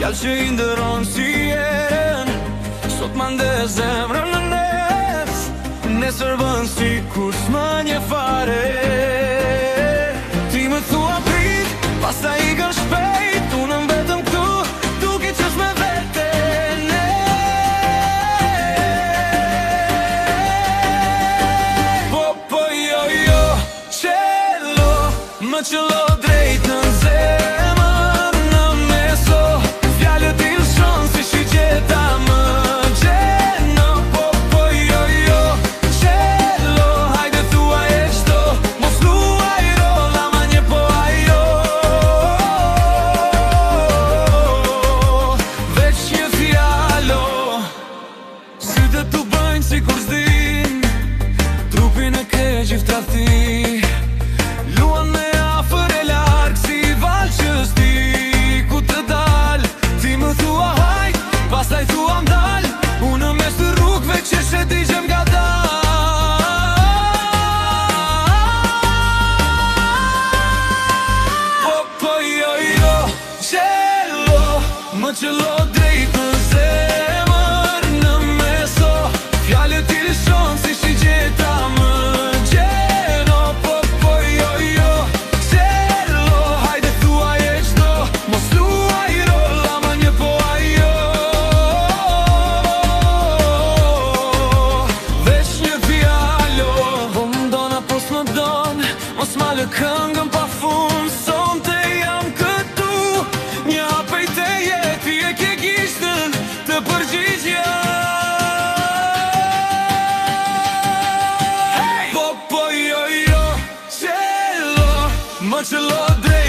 Fjallë që i ndëron si erën, sot ma nde zemrën në nes, nesër bën si kur s'ma një fare. Ti më thua prit, pasta i kën shpejt, unë më vetëm këtu, duki qësh me vete ne. Po jo jo, qelo, më qëllo drejt në zemër në meso, fjallët i lëshon si shigjeta më gjeno. Po jo jo, qelo, hajde thua e qdo, mos luaj rolla ma nje po ajo. Veç një fjalo, sytë tu bëjnë si kur s'din, trupin e ke gjithë tradhti, luan me afer e larg si val që s'di ku të dal. Ti më thua hajt, pastaj thua m'dal, unë mes të rrugve që sheti gjem nga dal. Po jo jo, qelo, më qëllo drejt në zemër në meso, fjallët i lëshon si shigjeta më gjeno. Po jo jo, qelo, hajde thua e qdo, mos luaj rolla ma një po ajo. Veç një fjalo, po m'dona po s'më don, mos ma lë këngën pa fund, sonte jam këtu, një hapejt e jeti e ke gishtën të përgjigja. Po jo jo, qelo, më qëllo drejt